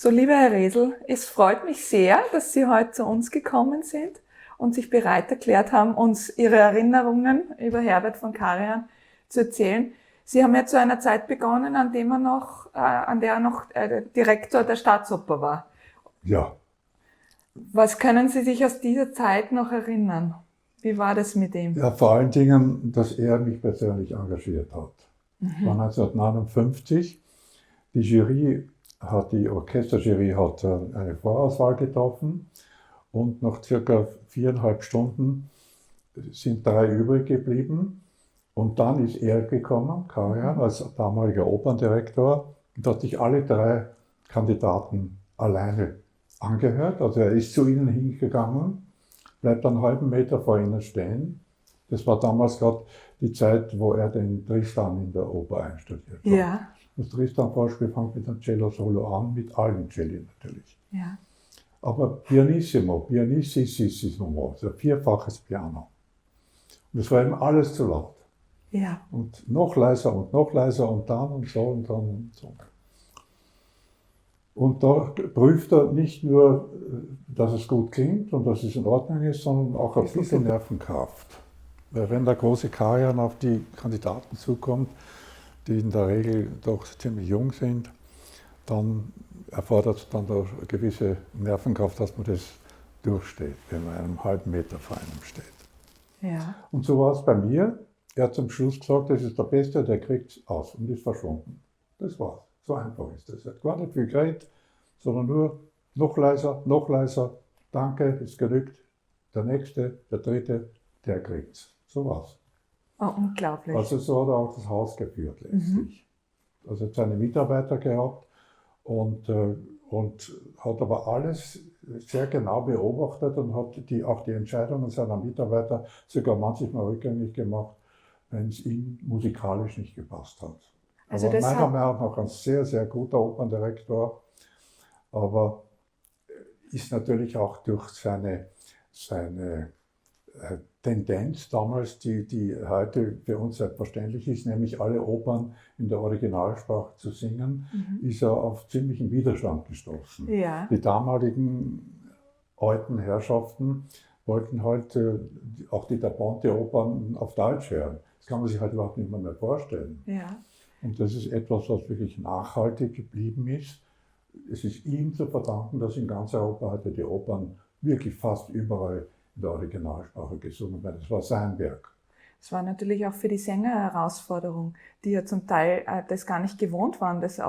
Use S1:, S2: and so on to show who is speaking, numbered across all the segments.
S1: So, lieber Herr Resl, es freut mich sehr, dass Sie heute zu uns gekommen sind und sich bereit erklärt haben, uns Ihre Erinnerungen über Herbert von Karajan zu erzählen. Sie haben ja zu einer Zeit begonnen, an der er noch Direktor der Staatsoper war.
S2: Ja.
S1: Was können Sie sich aus dieser Zeit noch erinnern? Wie war das mit ihm?
S2: Ja, vor allen Dingen, dass er mich persönlich engagiert hat. Das war 1959. Die Orchesterjury hat eine Vorauswahl getroffen und nach circa 4,5 Stunden sind 3 übrig geblieben. Und dann ist er gekommen, Karajan, als damaliger Operndirektor, und hat sich alle 3 Kandidaten alleine angehört. Also er ist zu ihnen hingegangen, bleibt einen halben Meter vor ihnen stehen. Das war damals gerade die Zeit, wo er den Tristan in der Oper einstudiert hat.
S1: Ja.
S2: Das Tristan-Vorspiel fängt mit einem Cello-Solo an, mit allen Celli natürlich.
S1: Ja.
S2: Aber pianissimo, also 4-faches Piano. Und es war eben alles zu laut.
S1: Ja.
S2: Und noch leiser und dann und so und dann und so. Und da prüft er nicht nur, dass es gut klingt und dass es in Ordnung ist, sondern auch ein bisschen Nervenkraft. Weil wenn der große Karajan auf die Kandidaten zukommt, die in der Regel doch ziemlich jung sind, dann erfordert es dann eine gewisse Nervenkraft, dass man das durchsteht, wenn man einem halben Meter vor einem steht.
S1: Ja.
S2: Und so war es bei mir. Er hat zum Schluss gesagt, das ist der Beste, der kriegt es aus und ist verschwunden. Das war's. So einfach ist das. Er hat gar nicht viel geredet, sondern nur noch leiser, danke, es genügt. Der Nächste, der Dritte, der kriegt's. So war's.
S1: Oh, unglaublich.
S2: Also so hat er auch das Haus geführt letztlich. Also er hat seine Mitarbeiter gehabt und hat aber alles sehr genau beobachtet und hat auch die Entscheidungen seiner Mitarbeiter sogar manchmal rückgängig gemacht, wenn es ihm musikalisch nicht gepasst hat.
S1: Also
S2: aber meiner Meinung nach ein sehr, sehr guter Operndirektor, aber ist natürlich auch durch seine Tendenz damals, die heute für uns selbstverständlich ist, nämlich alle Opern in der Originalsprache zu singen, ist er auf ziemlichen Widerstand gestoßen.
S1: Ja.
S2: Die damaligen alten Herrschaften wollten halt auch die Da Ponte-Opern auf Deutsch hören. Das kann man sich halt überhaupt nicht mehr vorstellen.
S1: Ja.
S2: Und das ist etwas, was wirklich nachhaltig geblieben ist. Es ist ihm zu verdanken, dass in ganz Europa heute die Opern wirklich fast überall in der Originalsprache gesungen werden. Das war sein Werk.
S1: Es war natürlich auch für die Sänger eine Herausforderung, die ja zum Teil das gar nicht gewohnt waren, das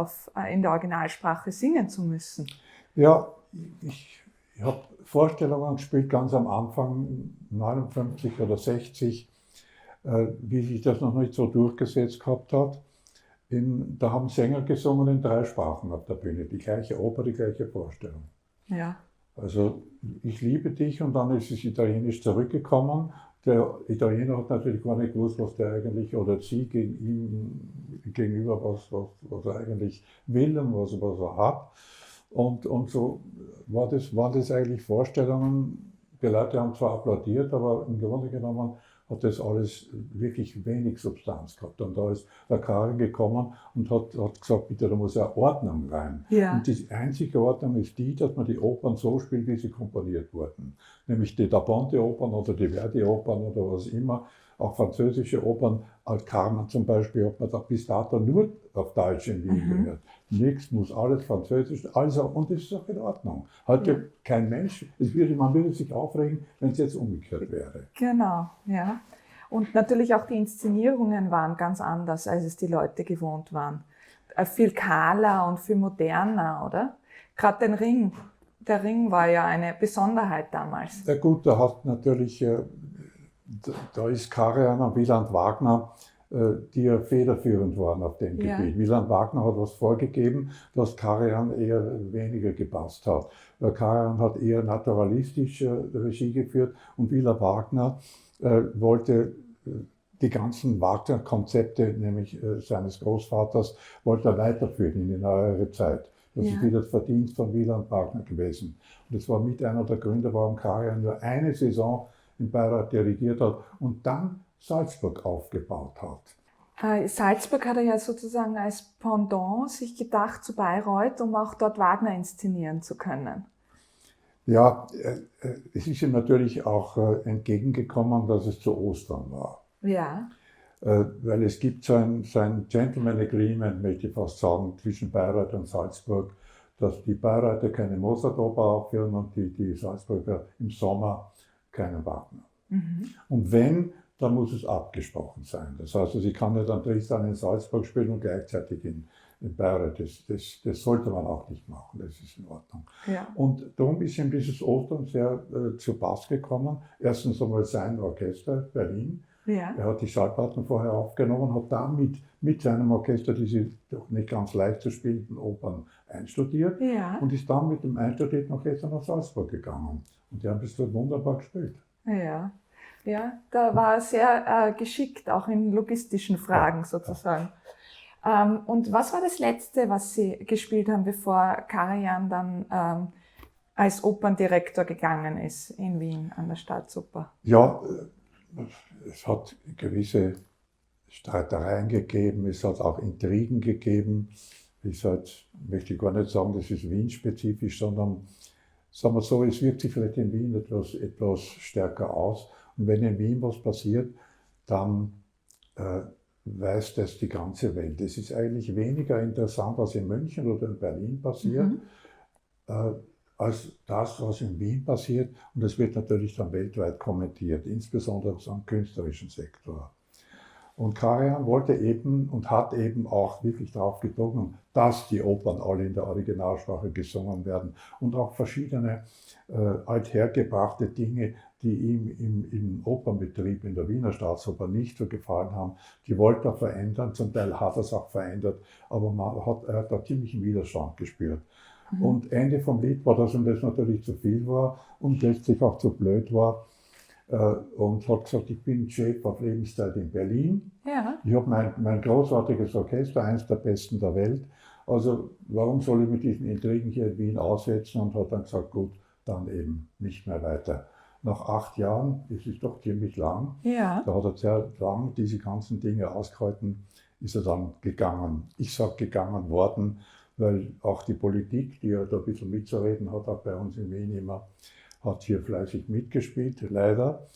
S1: in der Originalsprache singen zu müssen.
S2: Ja, ich habe Vorstellungen gespielt ganz am Anfang, 59 oder 60, wie sich das noch nicht so durchgesetzt gehabt hat. Da haben Sänger gesungen in 3 Sprachen auf der Bühne, die gleiche Oper, die gleiche Vorstellung.
S1: Ja.
S2: Also ich liebe dich und dann ist es Italienisch zurückgekommen. Der Italiener hat natürlich gar nicht gewusst, was der eigentlich oder sie gegenüber was er eigentlich will und was er hat. Und so waren das eigentlich Vorstellungen. Die Leute haben zwar applaudiert, aber im Grunde genommen hat das alles wirklich wenig Substanz gehabt. Und da ist der Karajan gekommen und hat gesagt, bitte, da muss ja Ordnung rein.
S1: Ja.
S2: Und die einzige Ordnung ist die, dass man die Opern so spielt, wie sie komponiert wurden. Nämlich die Da Ponte-Opern oder die Verdi-Opern oder was immer, auch französische Opern, als Carmen zum Beispiel, hat man da bis dato nur auf Deutsch in Wien gehört. Nichts muss alles Französisch, also, und das ist auch in Ordnung. Heute kein Mensch, man würde sich aufregen, wenn es jetzt umgekehrt wäre.
S1: Genau, ja. Und natürlich auch die Inszenierungen waren ganz anders, als es die Leute gewohnt waren. Viel kahler und viel moderner, oder? Gerade der Ring war ja eine Besonderheit damals.
S2: Ja gut, da hat natürlich, da ist Karajan und Wieland Wagner, die ja federführend waren auf dem Gebiet. Wieland Wagner hat was vorgegeben, das Karajan eher weniger gepasst hat. Karajan hat eher naturalistisch Regie geführt und Wieland Wagner wollte die ganzen Wagner-Konzepte, nämlich seines Großvaters, wollte er weiterführen in die neuere Zeit. Das ist wieder das Verdienst von Wieland Wagner gewesen. Und das war mit einer der Gründe, warum Karajan nur eine Saison in Bayreuth dirigiert hat und dann Salzburg aufgebaut hat.
S1: Salzburg hat er ja sozusagen als Pendant sich gedacht zu Bayreuth, um auch dort Wagner inszenieren zu können.
S2: Ja, es ist ihm natürlich auch entgegengekommen, dass es zu Ostern war.
S1: Ja.
S2: Weil es gibt so ein Gentleman Agreement, möchte ich fast sagen, zwischen Bayreuth und Salzburg, dass die Bayreuther keine Mozart-Oper aufführen und die Salzburger im Sommer keinen Wagner. Und wenn, dann muss es abgesprochen sein. Das heißt, ich kann nicht an Tristan in Salzburg spielen und gleichzeitig in Bayreuth. Das sollte man auch nicht machen, das ist in Ordnung.
S1: Ja.
S2: Und darum ist ihm dieses Ostern sehr zu Pass gekommen. Erstens einmal sein Orchester Berlin.
S1: Ja.
S2: Er hat die Schallplatten vorher aufgenommen, hat damit mit seinem Orchester diese doch nicht ganz leicht zu spielenden Opern einstudiert und ist dann mit dem einstudierten Orchester nach Salzburg gegangen. Und die haben das dort wunderbar gespielt.
S1: Ja, ja, da war er sehr geschickt, auch in logistischen Fragen sozusagen. Ja. Und was war das Letzte, was Sie gespielt haben, bevor Karajan dann als Operndirektor gegangen ist in Wien an der Staatsoper?
S2: Ja, es hat gewisse Streitereien gegeben, es hat auch Intrigen gegeben. Möchte ich gar nicht sagen, das ist Wien-spezifisch, sondern sagen wir so, es wirkt sich vielleicht in Wien etwas stärker aus. Und wenn in Wien was passiert, dann weiß das die ganze Welt. Es ist eigentlich weniger interessant, was in München oder in Berlin passiert, als das, was in Wien passiert. Und das wird natürlich dann weltweit kommentiert, insbesondere so im künstlerischen Sektor. Und Karajan wollte eben und hat eben auch wirklich darauf gedrungen, dass die Opern alle in der Originalsprache gesungen werden und auch verschiedene althergebrachte Dinge, die ihm im Opernbetrieb in der Wiener Staatsoper nicht so gefallen haben, die wollte er verändern. Zum Teil hat er es auch verändert, aber er hat da ziemlichen Widerstand gespürt. Und Ende vom Lied war, dass ihm das natürlich zu viel war und letztlich auch zu blöd war. Und hat gesagt, ich bin Chef auf Lebenszeit in Berlin.
S1: Ja.
S2: Ich habe mein großartiges Orchester, eines der besten der Welt. Also warum soll ich mit diesen Intrigen hier in Wien aussetzen? Und hat dann gesagt, gut, dann eben nicht mehr weiter. Nach 8 Jahren, das ist doch ziemlich lang, da hat er sehr lang diese ganzen Dinge ausgehalten, ist er dann gegangen. Ich sage gegangen worden, weil auch die Politik, die ja da ein bisschen mitzureden hat, auch bei uns in Wien immer, hat hier fleißig mitgespielt, leider.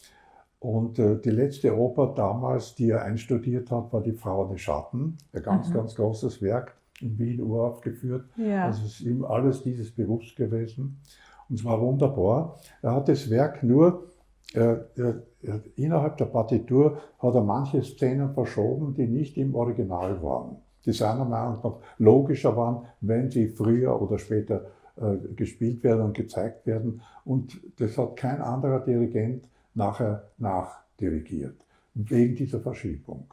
S2: Und die letzte Oper damals, die er einstudiert hat, war Die Frau des Schatten, ein ganz, ganz großes Werk, in Wien uraufgeführt.
S1: Ja.
S2: Also es ist ihm alles dieses bewusst gewesen. Und es war wunderbar. Er hat das Werk nur, innerhalb der Partitur hat er manche Szenen verschoben, die nicht im Original waren. Die seiner Meinung nach logischer waren, wenn sie früher oder später gespielt werden und gezeigt werden. Und das hat kein anderer Dirigent nachher nachdirigiert, wegen dieser Verschiebung.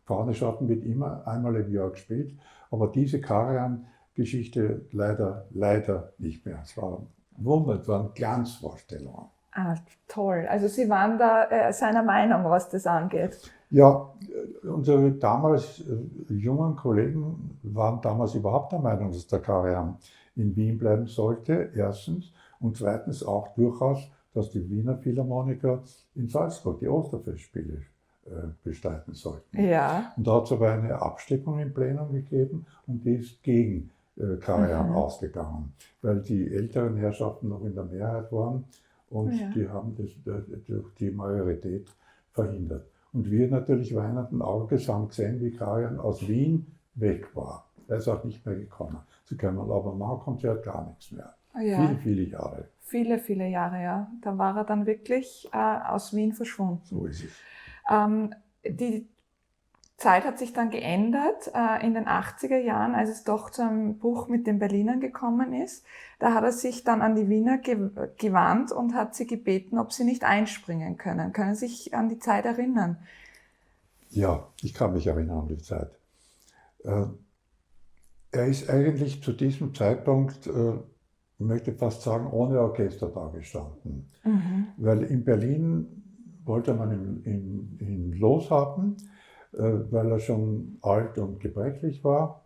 S2: Frauenschatten wird immer einmal im Jahr gespielt, aber diese Karajan-Geschichte leider nicht mehr. Es war Wunder, es waren Glanzvorstellungen.
S1: Ah, toll. Also Sie waren da seiner Meinung, was das angeht.
S2: Ja, unsere damals jungen Kollegen waren damals überhaupt der Meinung, dass der Karajan in Wien bleiben sollte, erstens. Und zweitens auch durchaus, dass die Wiener Philharmoniker in Salzburg die Osterfestspiele bestreiten sollten.
S1: Ja.
S2: Und da hat es aber eine Abstimmung im Plenum gegeben und die ist gegen Karajan ausgegangen, weil die älteren Herrschaften noch in der Mehrheit waren und die haben das durch die Majorität verhindert. Und wir natürlich weinenden Auges haben gesehen, wie Karajan aus Wien weg war. Er ist auch nicht mehr gekommen. Sie können aber Mauerkonzert gar nichts mehr.
S1: Ja.
S2: Viele Jahre.
S1: Viele Jahre, ja. Da war er dann wirklich aus Wien verschwunden.
S2: So ist es.
S1: Die Zeit hat sich dann geändert in den 80er Jahren, als es doch zu einem Bruch mit den Berlinern gekommen ist. Da hat er sich dann an die Wiener gewandt und hat sie gebeten, ob sie nicht einspringen können. Können Sie sich an die Zeit erinnern?
S2: Ja, ich kann mich erinnern an die Zeit. Er ist eigentlich zu diesem Zeitpunkt, ich möchte fast sagen, ohne Orchester dagestanden. Weil in Berlin wollte man ihn loshaben, weil er schon alt und gebrechlich war.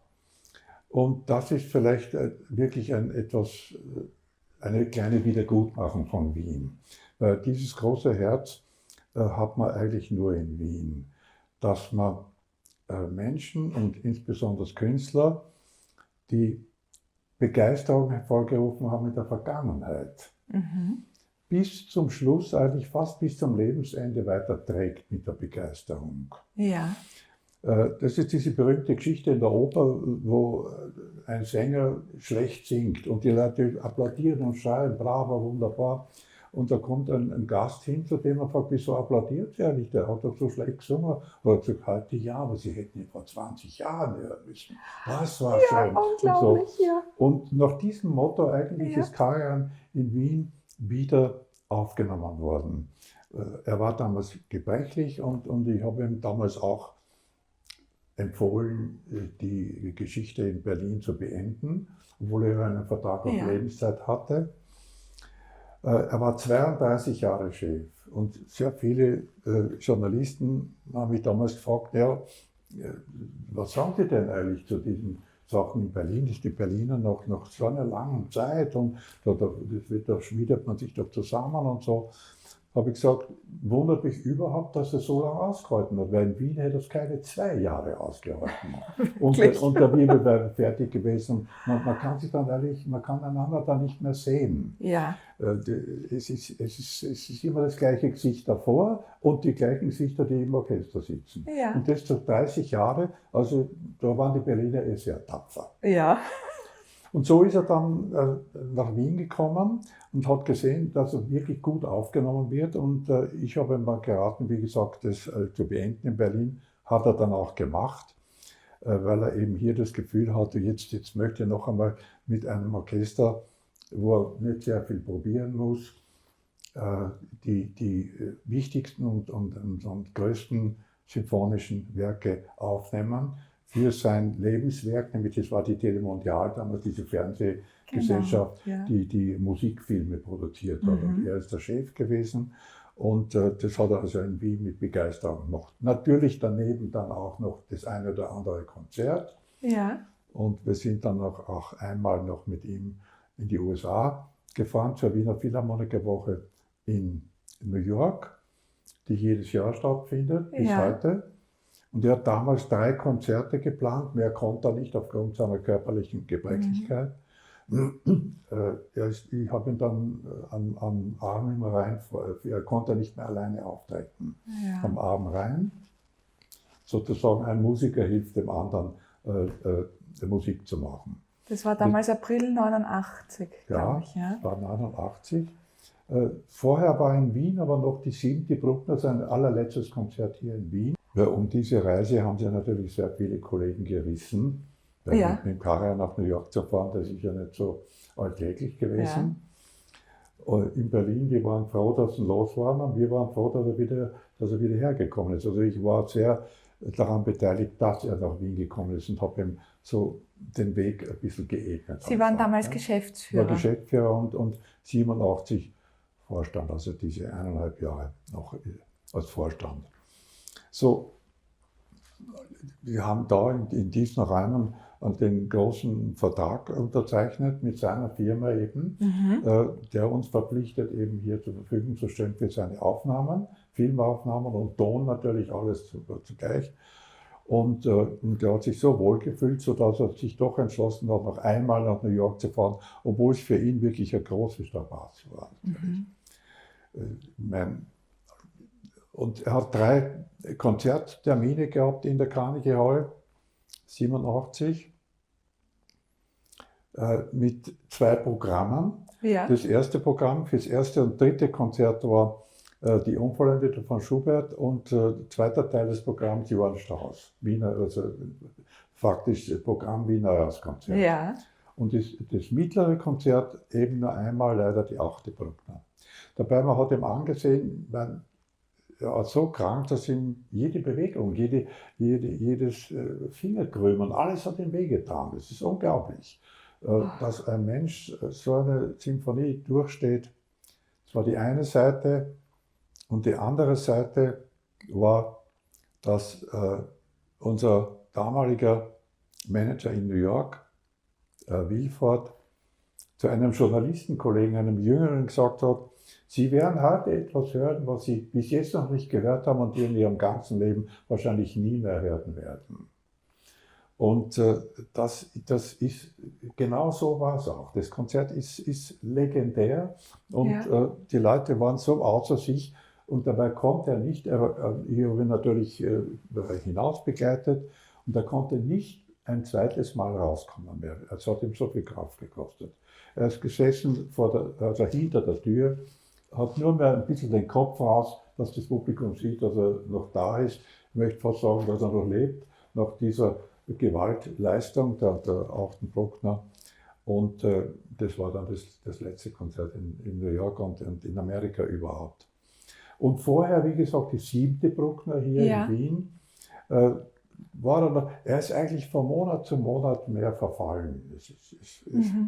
S2: Und das ist vielleicht wirklich eine kleine Wiedergutmachung von Wien. Weil dieses große Herz hat man eigentlich nur in Wien. Dass man Menschen und insbesondere Künstler, die Begeisterung hervorgerufen haben in der Vergangenheit, bis zum Schluss, eigentlich fast bis zum Lebensende weiter trägt mit der Begeisterung.
S1: Ja.
S2: Das ist diese berühmte Geschichte in der Oper, wo ein Sänger schlecht singt und die Leute applaudieren und schreien, bravo, wunderbar. Und da kommt ein Gast hin, zu dem er fragt, wieso applaudiert er nicht? Der hat doch so schlecht gesungen. Und er hat gesagt, heute ja, aber Sie hätten ihn vor 20 Jahren hören müssen. Das war schön.
S1: Unglaublich,
S2: und so.
S1: ja.
S2: Und nach diesem Motto eigentlich ist Karajan in Wien wieder aufgenommen worden. Er war damals gebrechlich und ich habe ihm damals auch empfohlen, die Geschichte in Berlin zu beenden, obwohl er einen Vertrag auf Lebenszeit hatte. Er war 32 Jahre Chef und sehr viele Journalisten haben mich damals gefragt, ja, was sagen Sie denn eigentlich zu diesen Sachen in Berlin? Das ist die Berliner noch nach so einer langen Zeit und da schmiedet man sich doch zusammen und so. Habe ich gesagt, wundert mich überhaupt, dass er so lange ausgehalten hat, weil in Wien hätte es keine 2 Jahre ausgehalten. und der Bibel wäre fertig gewesen. Man kann sich dann ehrlich, man kann einander dann nicht mehr sehen.
S1: Ja.
S2: Es ist immer das gleiche Gesicht davor und die gleichen Gesichter, die im Orchester sitzen.
S1: Ja.
S2: Und das zu 30 Jahre, also da waren die Berliner sehr tapfer.
S1: Ja.
S2: Und so ist er dann nach Wien gekommen und hat gesehen, dass er wirklich gut aufgenommen wird. Und ich habe ihm mal geraten, wie gesagt, das zu beenden in Berlin. Hat er dann auch gemacht, weil er eben hier das Gefühl hatte, jetzt möchte er noch einmal mit einem Orchester, wo er nicht sehr viel probieren muss, die wichtigsten und größten symphonischen Werke aufnehmen. Für sein Lebenswerk, nämlich das war die Telemondial, damals diese Fernsehgesellschaft, die Musikfilme produziert hat. Und er ist der Chef gewesen und das hat er also in Wien mit Begeisterung gemacht. Natürlich daneben dann auch noch das eine oder andere Konzert.
S1: Ja.
S2: Und wir sind dann auch einmal noch mit ihm in die USA gefahren, zur Wiener Philharmonikerwoche in New York, die jedes Jahr stattfindet, bis heute. Und er hat damals 3 Konzerte geplant, mehr konnte er nicht aufgrund seiner körperlichen Gebrechlichkeit. Ich habe ihn dann am Arm im Rhein, er konnte nicht mehr alleine auftreten, am Arm Rhein. Sozusagen ein Musiker hilft dem anderen, Musik zu machen.
S1: Das war damals April 89, glaube ich.
S2: Ja, war 89. Vorher war in Wien aber noch die 7. Bruckner, sein allerletztes Konzert hier in Wien. Ja, um diese Reise haben sich natürlich sehr viele Kollegen gerissen. Mit dem Karajan nach New York zu fahren, das ist ja nicht so alltäglich gewesen. Ja. In Berlin, die waren froh, dass sie los waren und wir waren froh, dass er wieder hergekommen ist. Also ich war sehr daran beteiligt, dass er nach Wien gekommen ist und habe ihm so den Weg ein bisschen geebnet.
S1: Sie waren damals Geschäftsführer?
S2: Ich war Geschäftsführer und 87 Vorstand, also diese 1,5 Jahre noch als Vorstand. So, wir haben da in diesen Räumen den großen Vertrag unterzeichnet mit seiner Firma eben, der uns verpflichtet, eben hier zur Verfügung zu stellen für seine Aufnahmen, Filmaufnahmen und Ton natürlich alles zugleich. Und der hat sich so wohl gefühlt, sodass er sich doch entschlossen hat, noch einmal nach New York zu fahren, obwohl es für ihn wirklich eine große Strapaze war. Und er hat 3 Konzerttermine gehabt in der Carnegie Hall, 87, mit 2 Programmen. Ja. Das erste Programm für das erste und dritte Konzert war die Unvollendete von Schubert und zweiter Teil des Programms Johann Strauss, Wiener, also faktisch Programm wie Neujahrskonzert. Ja. Und das mittlere Konzert eben nur einmal leider die 8. Bruckner. Dabei man hat ihm angesehen, er war so krank, dass ihm jede Bewegung, jedes Fingerkrümmen, alles hat ihm wehgetan. Das ist unglaublich, dass ein Mensch so eine Symphonie durchsteht. Das war die eine Seite. Und die andere Seite war, dass unser damaliger Manager in New York, Wilford, zu einem Journalistenkollegen, einem Jüngeren, gesagt hat, Sie werden heute etwas hören, was Sie bis jetzt noch nicht gehört haben und in Ihrem ganzen Leben wahrscheinlich nie mehr hören werden. Und das ist, genau so war es auch. Das Konzert ist legendär und
S1: Ja.
S2: die Leute waren so außer sich und dabei konnte er nicht, ich habe ihn natürlich hinaus begleitet und er konnte nicht ein zweites Mal rauskommen mehr. Es hat ihm so viel Kraft gekostet. Er ist gesessen also hinter der Tür, hat nur mehr ein bisschen den Kopf raus, dass das Publikum sieht, dass er noch da ist. Ich möchte fast sagen, dass er noch lebt, nach dieser Gewaltleistung der Achten Bruckner. Und das war dann das letzte Konzert in New York und in Amerika überhaupt. Und vorher, wie gesagt, die 7. Bruckner hier in Wien. Er ist eigentlich von Monat zu Monat mehr verfallen. Es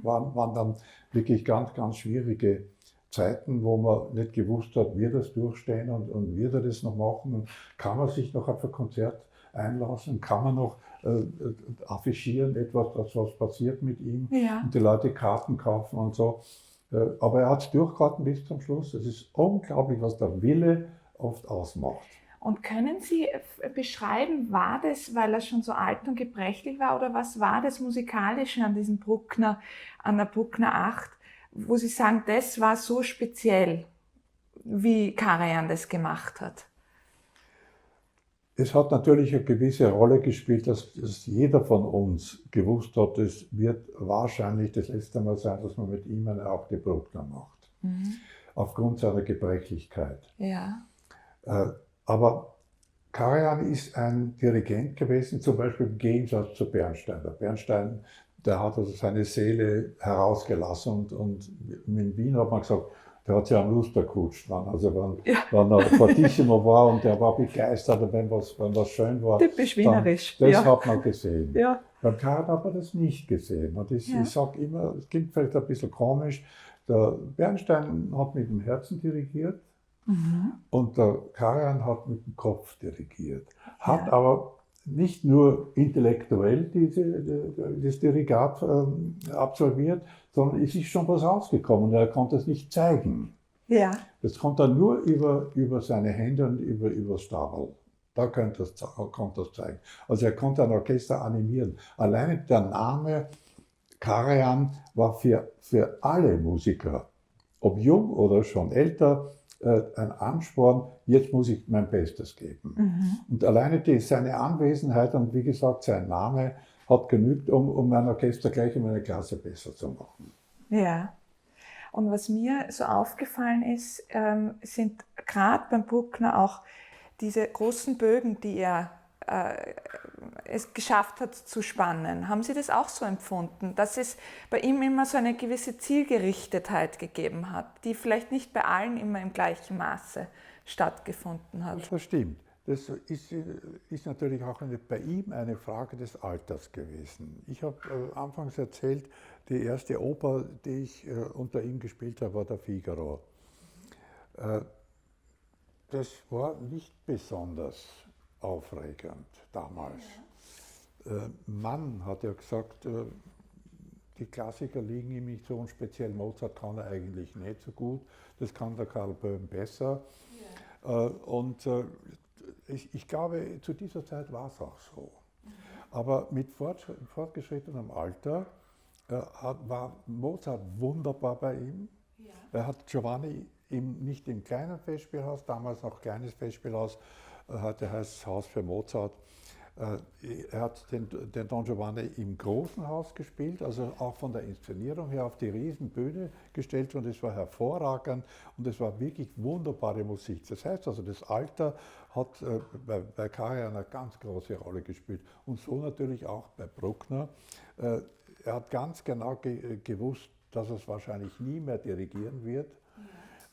S2: waren dann wirklich ganz, ganz schwierige Zeiten, wo man nicht gewusst hat, wird er das durchstehen und wird er das noch machen und kann man sich noch auf ein Konzert einlassen, kann man noch affichieren, etwas, was passiert mit ihm und die Leute Karten kaufen und so. Aber er hat es durchgehalten bis zum Schluss. Es ist unglaublich, was der Wille oft ausmacht.
S1: Und können Sie beschreiben, war das, weil er schon so alt und gebrechlich war, oder was war das Musikalische an diesem Bruckner, an der Bruckner 8, wo Sie sagen, das war so speziell, wie Karajan das gemacht hat?
S2: Es hat natürlich eine gewisse Rolle gespielt, dass jeder von uns gewusst hat, es wird wahrscheinlich das letzte Mal sein, dass man mit ihm eine 8. Bruckner macht. Aufgrund seiner Gebrechlichkeit.
S1: Ja.
S2: Aber Karajan ist ein Dirigent gewesen, zum Beispiel im Gegensatz zu Bernstein. Der Bernstein, der hat also seine Seele herausgelassen und in Wien hat man gesagt, der hat sich am Luster gehutscht, also wenn er fortissimo war und der war begeistert, und wenn was schön war.
S1: Typisch wienerisch.
S2: Das hat man gesehen.
S1: Ja.
S2: Beim Karajan hat man das nicht gesehen. Und ich sage immer, es klingt vielleicht ein bisschen komisch, der Bernstein hat mit dem Herzen dirigiert und der Karajan hat mit dem Kopf dirigiert. Hat aber nicht nur intellektuell das Dirigat absolviert, sondern es ist schon was rausgekommen. Er konnte es nicht zeigen.
S1: Ja.
S2: Das konnte er nur über seine Hände und über das Stabel. Da konnte er es zeigen. Also er konnte ein Orchester animieren. Alleine der Name Karajan war für alle Musiker, ob jung oder schon älter, ein Ansporn, jetzt muss ich mein Bestes geben. Und alleine seine Anwesenheit und wie gesagt sein Name hat genügt, um ein Orchester gleich um eine Klasse besser zu machen.
S1: Ja. Und was mir so aufgefallen ist, sind gerade beim Bruckner auch diese großen Bögen, die er es geschafft hat zu spannen. Haben Sie das auch so empfunden, dass es bei ihm immer so eine gewisse Zielgerichtetheit gegeben hat, die vielleicht nicht bei allen immer im gleichen Maße stattgefunden hat?
S2: Das stimmt. Das ist natürlich auch bei ihm eine Frage des Alters gewesen. Ich habe anfangs erzählt, die erste Oper, die ich unter ihm gespielt habe, war der Figaro. Das war nicht besonders aufregend damals. Mann hat ja gesagt, die Klassiker liegen ihm nicht so und speziell Mozart kann er eigentlich nicht so gut, das kann der Karl Böhm besser. Und ich glaube, zu dieser Zeit war es auch so. Aber mit fortgeschrittenem Alter war Mozart wunderbar bei ihm. Er hat Giovanni nicht im kleinen Festspielhaus, damals noch kleines Festspielhaus, heute heißt es Haus für Mozart. Er hat den Don Giovanni im großen Haus gespielt, also auch von der Inszenierung her auf die Riesenbühne gestellt und es war hervorragend und es war wirklich wunderbare Musik. Das heißt also, das Alter hat bei Karajan eine ganz große Rolle gespielt und so natürlich auch bei Bruckner. Er hat ganz genau gewusst, dass er es wahrscheinlich nie mehr dirigieren wird.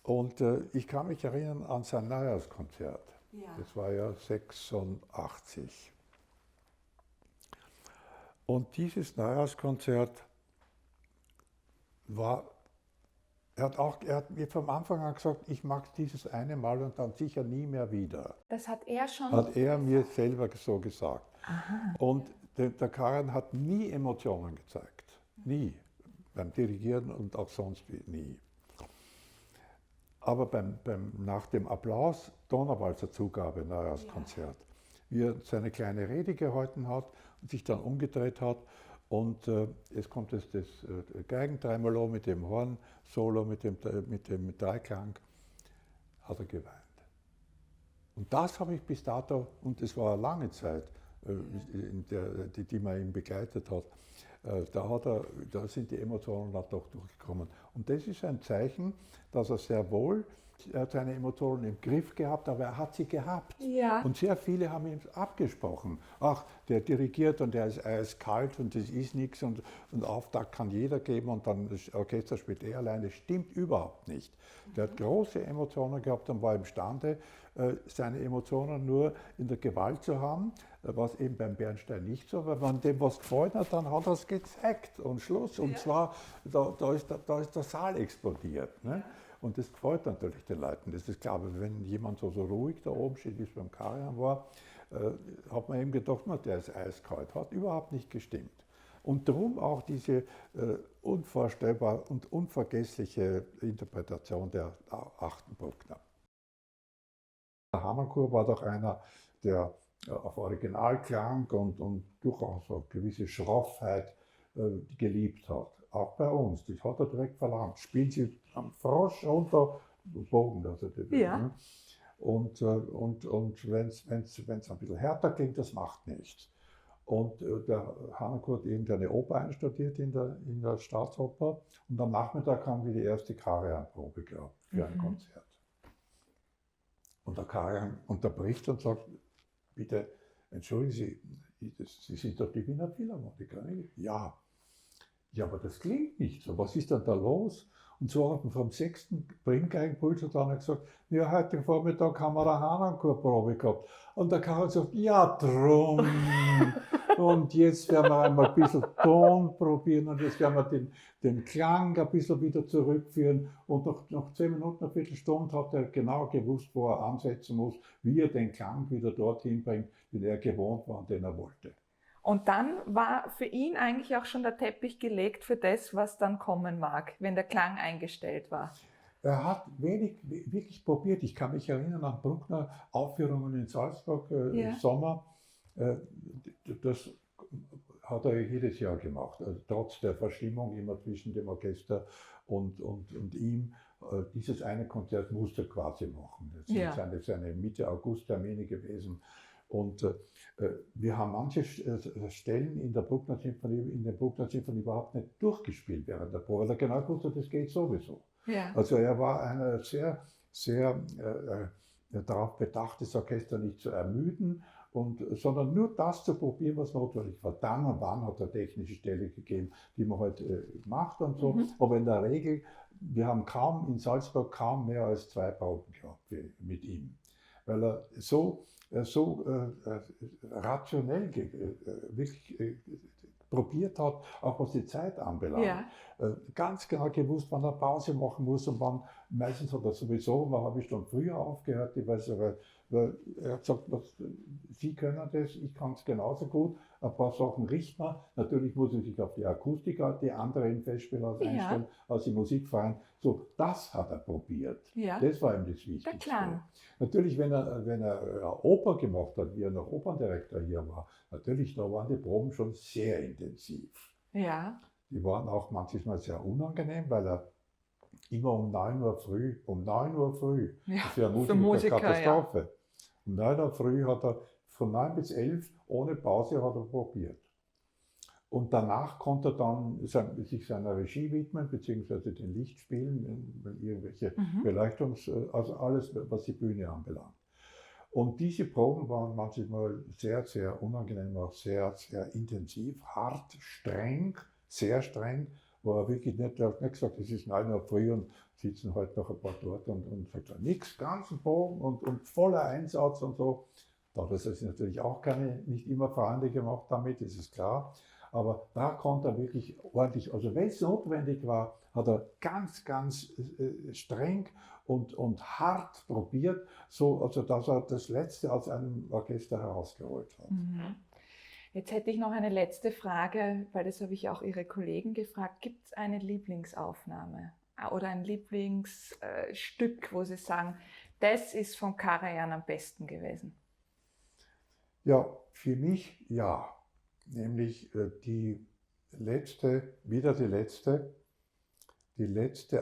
S2: Und ich kann mich erinnern an sein Neujahrskonzert. Das war ja 86. Und dieses Neujahrskonzert war, er hat mir vom Anfang an gesagt, ich mache dieses eine Mal und dann sicher nie mehr wieder.
S1: Das hat er schon?
S2: Hat er mir selber so gesagt. Aha. Und der Karajan hat nie Emotionen gezeigt. Nie. beim Dirigieren und auch sonst nie. Aber nach dem Applaus Donauwalzer Zugabe, Neujahrskonzert, wie er seine kleine Rede gehalten hat und sich dann umgedreht hat und es kommt das Geigentremolo mit dem Horn-Solo, mit dem Dreiklang, hat er geweint. Und das habe ich bis dato, und es war eine lange Zeit, die man ihm begleitet hat, da sind die Emotionen dann doch durchgekommen. Und das ist ein Zeichen, dass er sehr wohl seine Emotionen im Griff gehabt, aber er hat sie gehabt.
S1: Ja.
S2: Und sehr viele haben ihm abgesprochen. Ach, der dirigiert und der ist eiskalt und das ist nichts und Auftakt kann jeder geben und dann das Orchester spielt er allein. Das stimmt überhaupt nicht. Der hat große Emotionen gehabt und war imstande, seine Emotionen nur in der Gewalt zu haben, was eben beim Bernstein nicht so war. Wenn dem was gefallen hat, dann hat er es gezeigt und Schluss. Und zwar, da ist der Saal explodiert. Ne? Und das gefällt natürlich den Leuten, das ist klar. Aber wenn jemand so ruhig da oben steht, wie es beim Karajan war, hat man eben gedacht, der ist eiskalt. Hat überhaupt nicht gestimmt. Und darum auch diese unvorstellbar und unvergessliche Interpretation der 8. Bruckner. Der Harnoncourt war doch einer, der auf Originalklang und durchaus eine gewisse Schroffheit geliebt hat. Auch bei uns, das hat er direkt verlangt. Spielen Sie am Frosch runter, Bogen, also
S1: ja.
S2: Und wenn es ein bisschen härter klingt, das macht nichts. Und der Harnoncourt hat irgendeine Oper einstudiert in der Staatsoper und am Nachmittag haben wir die erste Karajan-Probe gehabt für ein Konzert. Und der Karajan unterbricht und sagt, bitte, entschuldigen Sie, Sie sind doch die Wiener Philharmoniker, nicht? Ja. Ja, aber das klingt nicht so. Was ist denn da los? Und so hat man vom 6. Bringgeigenpult dann gesagt, ja, heute Vormittag haben wir eine Harnoncourt-Probe gehabt. Und der Karl sagt, ja, drum. Und jetzt werden wir einmal ein bisschen Ton probieren und jetzt werden wir den Klang ein bisschen wieder zurückführen. Und nach 10 Minuten, eine Viertelstunde hat er genau gewusst, wo er ansetzen muss, wie er den Klang wieder dorthin bringt, den er gewohnt war und den er wollte.
S1: Und dann war für ihn eigentlich auch schon der Teppich gelegt für das, was dann kommen mag, wenn der Klang eingestellt war.
S2: Er hat wenig wirklich probiert. Ich kann mich erinnern an Bruckner Aufführungen in Salzburg im Sommer. Das hat er jedes Jahr gemacht. Also trotz der Verstimmung immer zwischen dem Orchester und ihm. Dieses eine Konzert musste er quasi machen. Das sind seine Mitte August-Termine gewesen. Und wir haben manche Stellen in der Bruckner Sinfonie überhaupt nicht durchgespielt während der Probe, weil er genau wusste, das geht sowieso. Ja. Also er war einer sehr, sehr darauf bedacht, das Orchester nicht zu ermüden, sondern nur das zu probieren, was notwendig war. Dann und wann hat er technische Stelle gegeben, die man halt macht und so. Aber in der Regel, wir haben in Salzburg kaum mehr als 2 Proben gehabt mit ihm, weil er so rationell wirklich probiert hat, auch was die Zeit anbelangt. Ja. Ganz genau gewusst, wann er Pause machen muss und wann. Meistens hat er sowieso eine halbe Stunde früher aufgehört, weil er hat gesagt, Sie können das, ich kann es genauso gut. Ein paar Sachen richten wir. Natürlich muss er sich auf die Akustik, die anderen Festspieler einstellen, als die Musik feiern. So, das hat er probiert. Ja. Das war ihm das Wichtigste. Der Klang. Natürlich, wenn er Oper gemacht hat, wie er noch Operndirektor hier war, natürlich, da waren die Proben schon sehr intensiv. Ja. Die waren auch manchmal sehr unangenehm, weil er immer um 9 Uhr früh, ja, das ist ja für Musiker eine Katastrophe. Ja. Um 9 Uhr früh hat er von 9 bis 11 ohne Pause hat er probiert. Und danach konnte er dann sich seiner Regie widmen, beziehungsweise den Lichtspielen, wenn irgendwelche also alles, was die Bühne anbelangt. Und diese Proben waren manchmal sehr, sehr unangenehm, auch sehr, sehr intensiv, hart, streng, sehr streng, wo er wirklich nicht gesagt, es ist 9 Uhr früh und sitzen halt noch ein paar dort und sagt, nichts, ganzen Bogen und voller Einsatz und so. Da hat er sich natürlich auch nicht immer Freunde gemacht damit, das ist klar. Aber da konnte er wirklich ordentlich, also wenn es notwendig war, hat er ganz, ganz streng und hart probiert, also dass er das Letzte aus einem Orchester herausgeholt hat.
S1: Mhm. Jetzt hätte ich noch eine letzte Frage, weil das habe ich auch Ihre Kollegen gefragt. Gibt es eine Lieblingsaufnahme oder ein Lieblingsstück, wo Sie sagen, das ist von Karajan am besten gewesen?
S2: Ja, für mich ja. Nämlich die letzte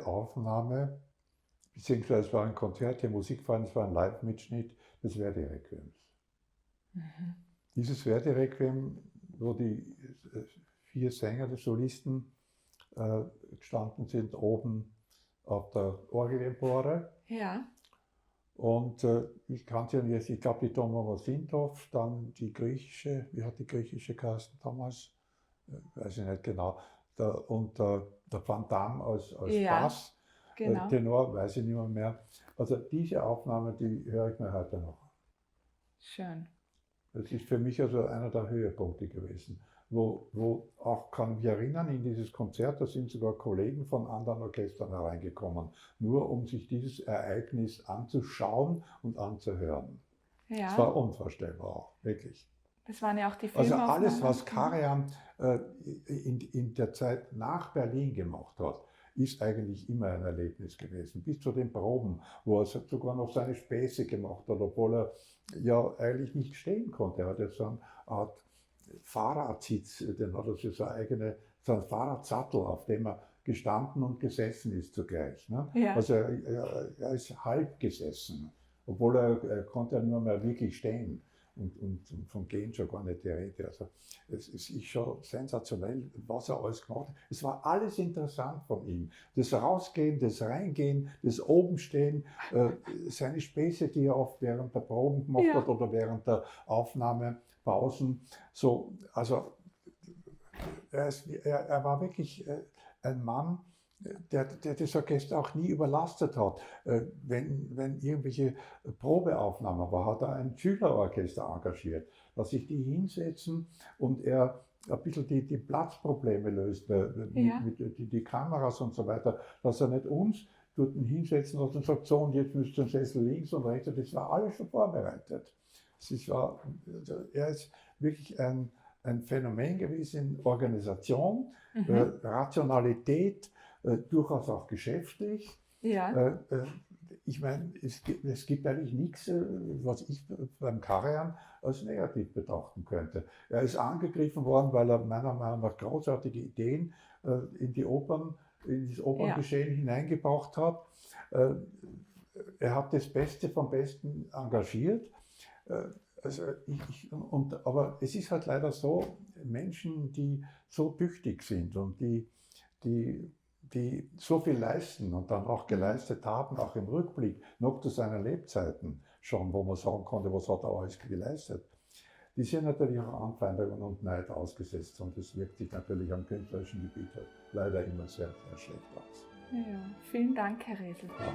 S2: Aufnahme, beziehungsweise es war ein Konzert, die Musik war, es war ein Live-Mitschnitt des Verdi-Requiems. Dieses Verdi-Requiem, wo die 4 Sänger, die Solisten, gestanden sind oben auf der Orgelempore.
S1: Ja.
S2: Und ich kannte ja jetzt, ich glaube, die Tomova Sintov, dann die griechische, wie hat die griechische geheißen damals? Weiß ich nicht genau. Der Van Damme als
S1: Ja,
S2: Bass,
S1: genau.
S2: Tenor, weiß ich nicht mehr. Also diese Aufnahme, die höre ich mir heute noch an.
S1: Schön.
S2: Das ist für mich also einer der Höhepunkte gewesen. Wo auch, kann mich erinnern, in dieses Konzert, da sind sogar Kollegen von anderen Orchestern hereingekommen, nur um sich dieses Ereignis anzuschauen und anzuhören.
S1: Ja.
S2: Das war unvorstellbar auch, wirklich.
S1: Das waren ja auch die
S2: Also
S1: Filmaufnahmen.
S2: alles, was Karajan in der Zeit nach Berlin gemacht hat, ist eigentlich immer ein Erlebnis gewesen. Bis zu den Proben, wo er sogar noch seine Späße gemacht hat, obwohl er ja eigentlich nicht stehen konnte. Er hat ja so eine Art Fahrradsitz, den hat er so so ein Fahrradsattel, auf dem er gestanden und gesessen ist zugleich. Ne?
S1: Ja.
S2: Also er ist halb gesessen, obwohl er konnte ja nur mehr wirklich stehen. Und vom Gehen schon gar nicht die Rede. Also es ist schon sensationell, was er alles gemacht hat. Es war alles interessant von ihm. Das Rausgehen, das Reingehen, das Obenstehen, seine Späße, die er oft während der Proben gemacht hat oder während der Aufnahmepausen. So, also er war wirklich ein Mann, der das Orchester auch nie überlastet hat. Wenn irgendwelche Probeaufnahmen war, hat er ein Schülerorchester engagiert, dass sich die hinsetzen und er ein bisschen die Platzprobleme löst, mit die Kameras und so weiter, dass er nicht uns dort hinsetzen hat und sagt, so und jetzt müsst ihr den Sessel links und rechts, das war alles schon vorbereitet. Er ist wirklich ein Phänomen gewesen in Organisation, Rationalität, durchaus auch geschäftlich.
S1: Ja.
S2: Ich meine, es gibt eigentlich nichts, was ich beim Karajan als negativ betrachten könnte. Er ist angegriffen worden, weil er meiner Meinung nach großartige Ideen in das Operngeschehen hineingebracht hat. Er hat das Beste vom Besten engagiert. Aber es ist halt leider so, Menschen, die so tüchtig sind und die so viel leisten und dann auch geleistet haben, auch im Rückblick, noch zu seinen Lebzeiten schon, wo man sagen konnte, was hat er alles geleistet, die sind natürlich auch Anfeindungen und Neid ausgesetzt und das wirkt sich natürlich am künstlerischen Gebiet leider immer sehr, sehr schlecht aus.
S1: Ja, vielen Dank, Herr Resl.
S2: Ja.